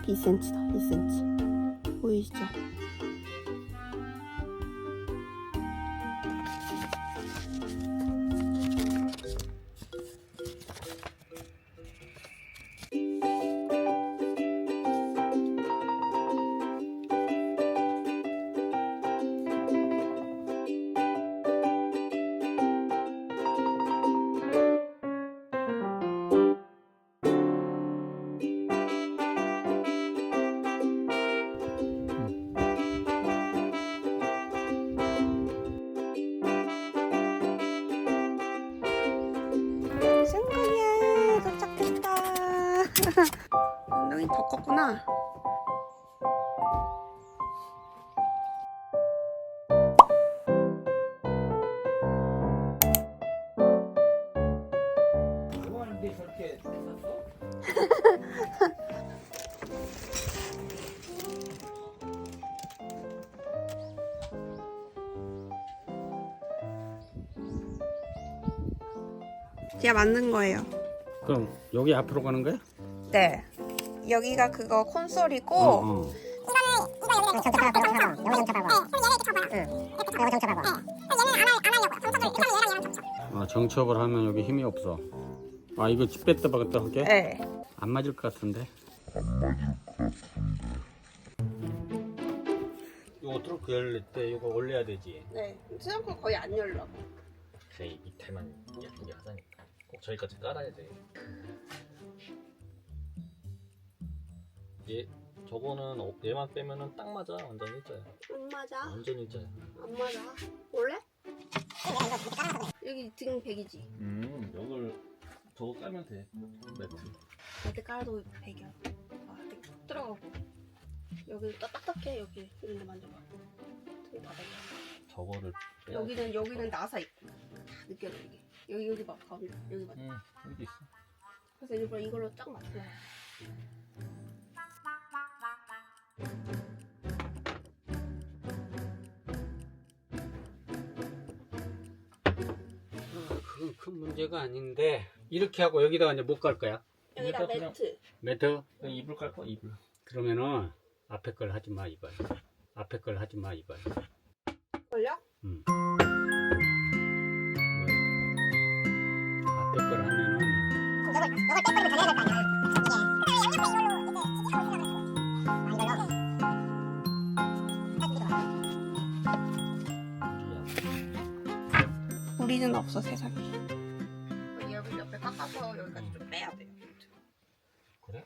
2cm다. 2cm 보이시죠? 승근이야, 도착했다. 엉덩이 더 컸구나. 좋아하는데 저렇게 샀어? 제가 만든 거예요. 그럼 여기 앞으로 가는 거야? 네. 여기가 그거 콘솔이고 이거 정착하고 여기 정착하고 여기 정착하고 아, 정첩을 하면 여기 힘이 없어. 아, 이거 뺐다 박았다 할게? 네. 안 맞을 것 같은데? 이거 트렁크 열릴 때 이거 올려야 되지. 네. 트렁크 거의 안 열려. 제 밑에만 예쁘게 하자니까 꼭 저기까지 깔아야 돼. 얘 저거는 얘만 빼면은 딱 맞아. 완전 일자야. 안 맞아. 완전 일자야. 안 맞아. 원래? 여기 등 100이지. 이걸 저거 깔면 돼. 매트. 매트 깔아도 100이야. 아, 되게 툭 들어가고. 여기 딱딱해. 여기 이런 데 만져봐. 등 다 100이야. 저거를 빼야 여기는 나사 다 느껴져 이게. 여기 봐. 가운데. 여기 봐. 여기도 있어. 그래서 일부러 이걸로 쫙 맞춰. 그건 큰 문제가 아닌데 이렇게 하고 여기다가 이제 못 갈 거야. 여기다 여기다 그냥- 매트. 매트? 이불 깔 거야. 이불. 그러면은 앞에 걸 하지 마 이걸. 앞에 걸 하지 마 이걸. 걸려? 앞에 걸 하면은 이걸 빼버리면 더 내야 될 거 아니야 우리는 없어 세상에. 여기 옆에 깎아서 여기까지 좀 빼야 돼요. 그래?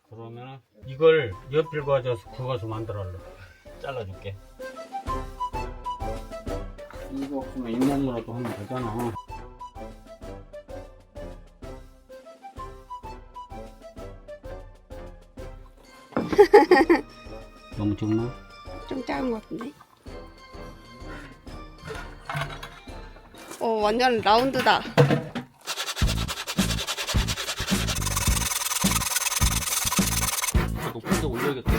그러면은 이걸 옆을 가져서 그거서 만들어라. 잘라줄게. 이거 없으면 잇몸으로도 하면 되잖아. 너무 적나? 좀 작은 것 같은데? 완전 라운드다. 높은 데 올려야겠다.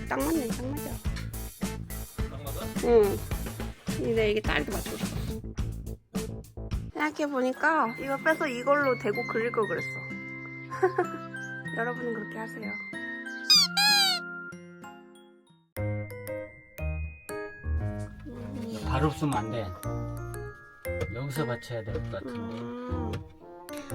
딱 맞네, 딱 맞아. 딱 맞아? 응. 근데 이게 딸도 맞추고 싶어. 생각해보니까 이거 빼서 이걸로 대고 그릴 걸 그랬어. 여러분은 그렇게 하세요. 발 없으면 안 돼. 여기서 받쳐야 될 것 같은데.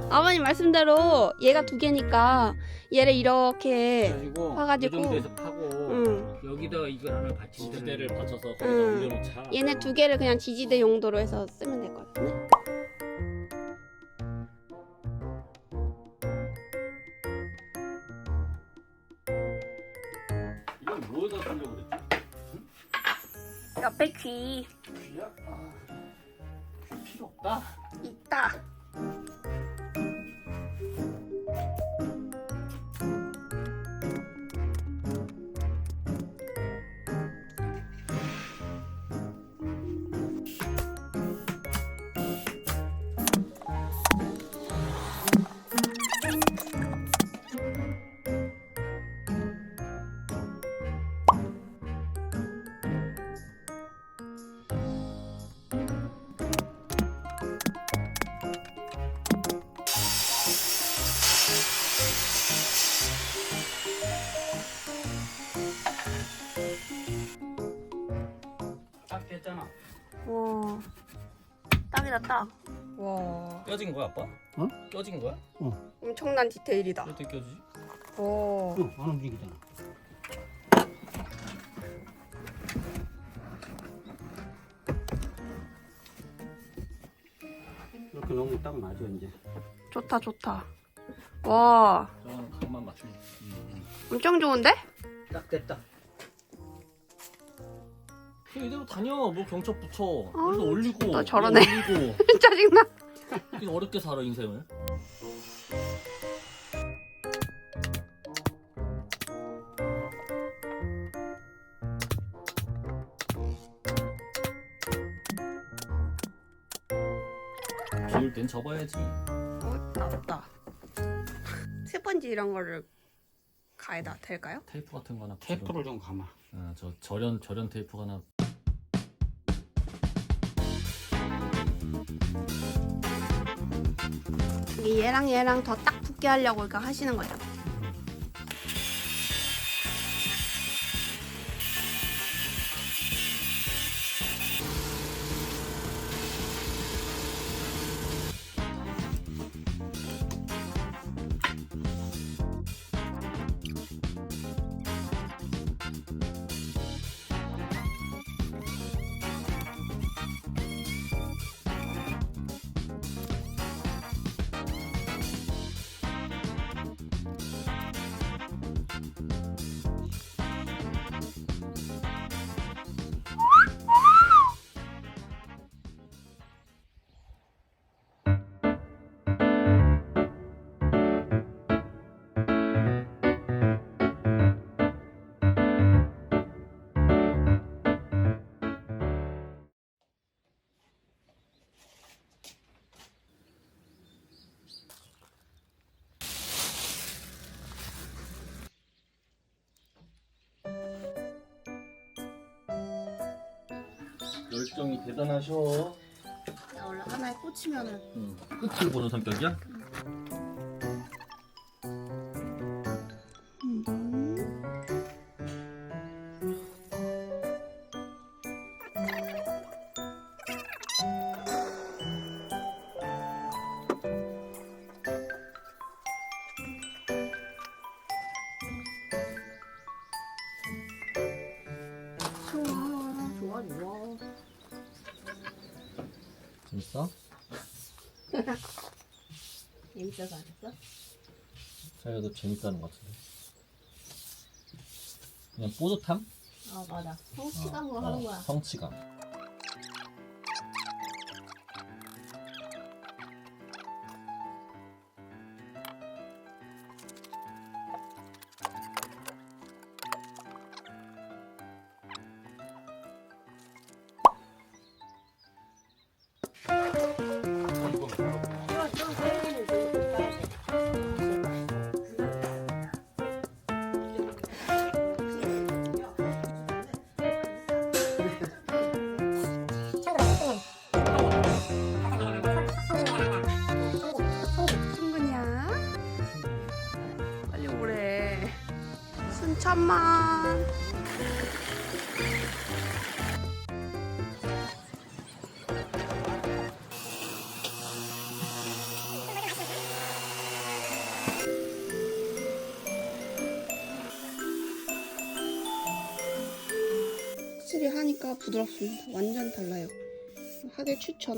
아버님 말씀대로 얘가 두 개니까 얘를 이렇게 그래가지고 파가지고. 이 정도에서 파고 응. 여기다가 이걸 하나 받치면 지지대를 받쳐서 거기다 응. 올려놓자. 얘네 두 개를 그냥 지지대 용도로 해서 쓰면 될 것 같은데? 이건 뭐에다 쓰려고 그랬지? 옆에 귀 귀야? 귀 필요 없다. 있다. 딱이다 딱. 와, 껴진 거야 아빠? 어? 껴진 거야? 엄청난 디테일이다. 어떻게 껴지지? 오. 안 움직이잖아. 이렇게 넣으면 딱 맞아 이제. 좋다 좋다. 와, 저는 각만 맞추면 엄청 좋은데? 딱 됐다. 이대로 다녀. 뭐 경첩 붙여. 아, 여기서 올리고 또 저러네. 여기 올리고. 짜증나. 이렇게 어렵게 살아 인생을. 비울 땐 접어야지. 나왔다. 스펀지 이런 거를 가에다 댈까요? 테이프 같은 거나 테이프를 좀 감아. 저 절연 테이프 하나. 이게 얘랑 더 딱 붙게 하려고 이거 하시는 거죠? 열정이 대단하셔. 나 원래 하나에 꽂히면은 끝을 보는 성격이야? 좋아 좋아. 재밌어? 재밌어서 안 했어? 자기도 재밌다는 것 같은데. 그냥 뿌듯함? 맞아. 성취감으로 하는 거야. 성취감. 승근이야. 빨리 오래. 순천만. 확실히 하니까 부드럽습니다. 완전 달라요. 하대 추천.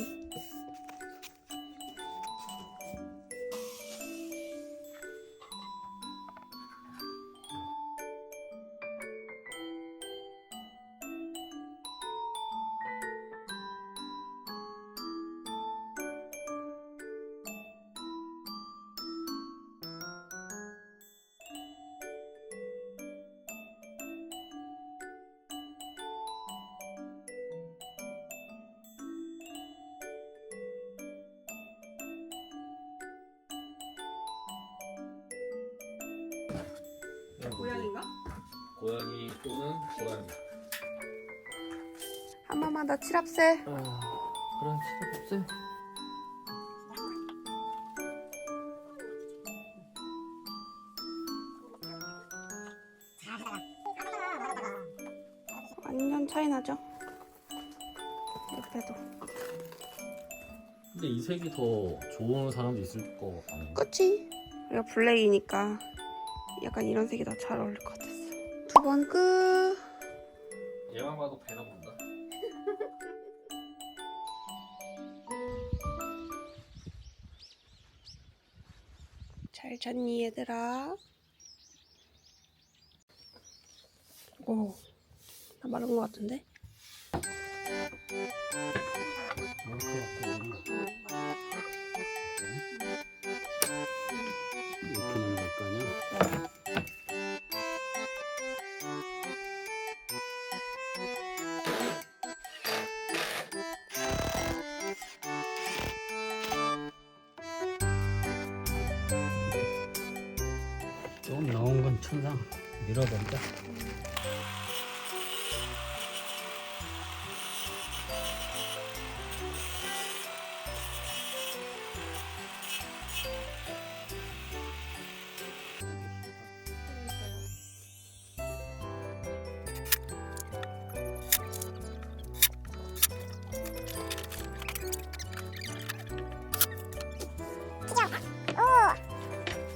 고양인가? 고양이 또는 고양이. 한 번만 더 칠합세. 그런 치료 없애. 완전 차이 나죠? 옆에도. 근데 이 색이 더 좋은 사람도 있을 것 같네. 그치? 내가 블랙이니까 약간 이런 색이 더 잘 어울릴 것 같았어. 두 번 끝. 얘만 봐도 배가 본다. 잘 잤니 얘들아? 오, 다 마른 것 같은데? 이렇게 넣을 거 아니야? 좀 넣은 건 천상 밀어버리자.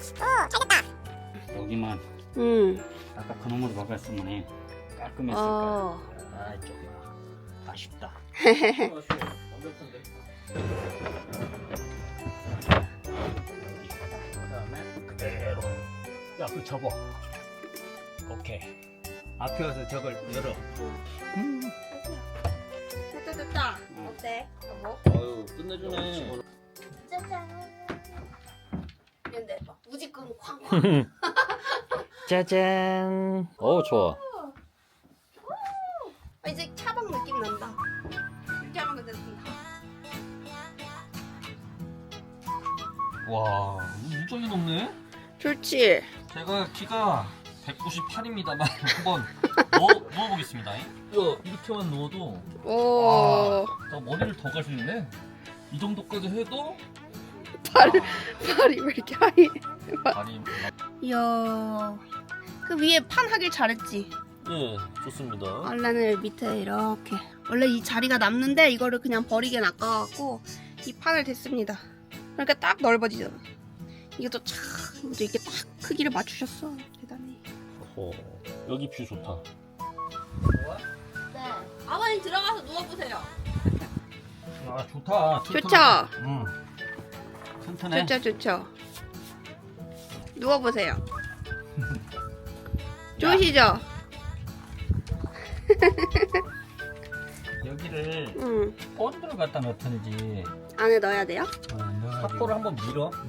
잘 됐다. 여기만 아까 그놈으로 바꿨으면 해. 깔끔했을 거야. 아, 좀 아쉽다. 완벽한데. 그다음에 그대로. 야, 그 접어. 오케이. 앞에 와서 저걸 열어. 됐다. 어때? 여보? 아유 끝내주네. 짜잔. 근데 막 무지끔 쾅쾅. 짜잔. 좋아. 아, 이제 차박 느낌 난다. 실제 하면 근데 좀 다. 와 무지하게 높네. 좋지. 제가 키가 198입니다만 한번 누워보겠습니다. 이거 이렇게만 누워도 오. 나 머리를 더 갈 수 있네. 이 정도까지 해도 발이 왜 이렇게 하얘? 다리 이야. 그 위에 판 하길 잘했지. 예 좋습니다. 원래는 밑에 이렇게. 원래 이 자리가 남는데 이거를 그냥 버리긴 아까워갖고 이 판을 댔습니다. 그러니까 딱 넓어지잖아. 이것도 참 이렇게 딱 크기를 맞추셨어. 대단해. 여기 뷰 좋다. 네. 아버님 들어가서 누워보세요. 아, 좋다. 좋죠? 응. 튼튼해. 좋죠. 누워보세요. 좋으시죠? 여기를 응. 본드를 갖다 넣든지. 안에 넣어야 돼요? 사포를 한번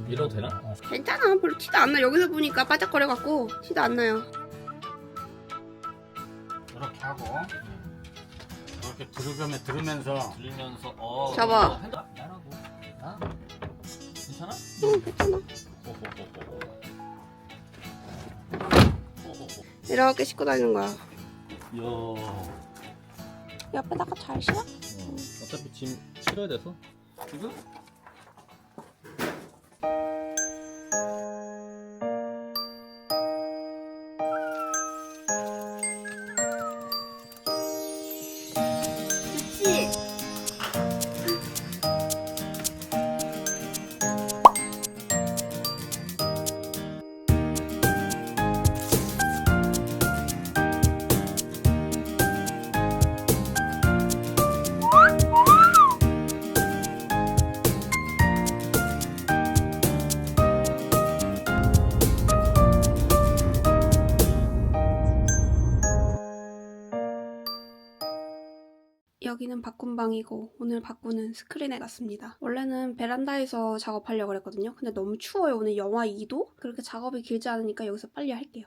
밀어도 되나? 괜찮아. 별로 티도 안 나. 여기서 보니까 바짝거려갖고 티도 안 나요. 이렇게 하고 이렇게 들으면서 접어. 나라고. 아 괜찮아? 응, 괜찮아. 이렇게 씻고 다니는 거야. 이야. 옆에다가 잘 실어? 어차피 짐 실어야 돼서 지금? 그치? 여기는 바꾼 방이고 오늘 바꾸는 스크린에 갔습니다. 원래는 베란다에서 작업하려고 그랬거든요. 근데 너무 추워요. 오늘 영하 2도? 그렇게 작업이 길지 않으니까 여기서 빨리 할게요.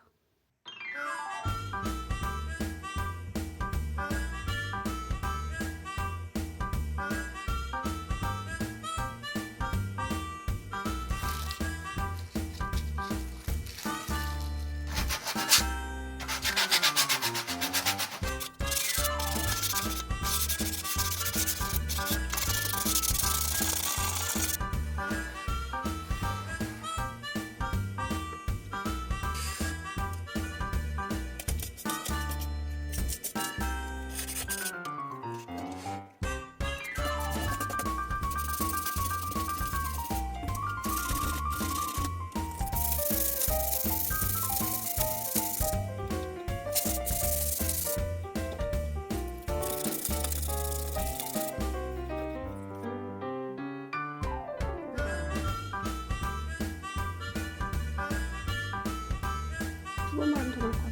많다.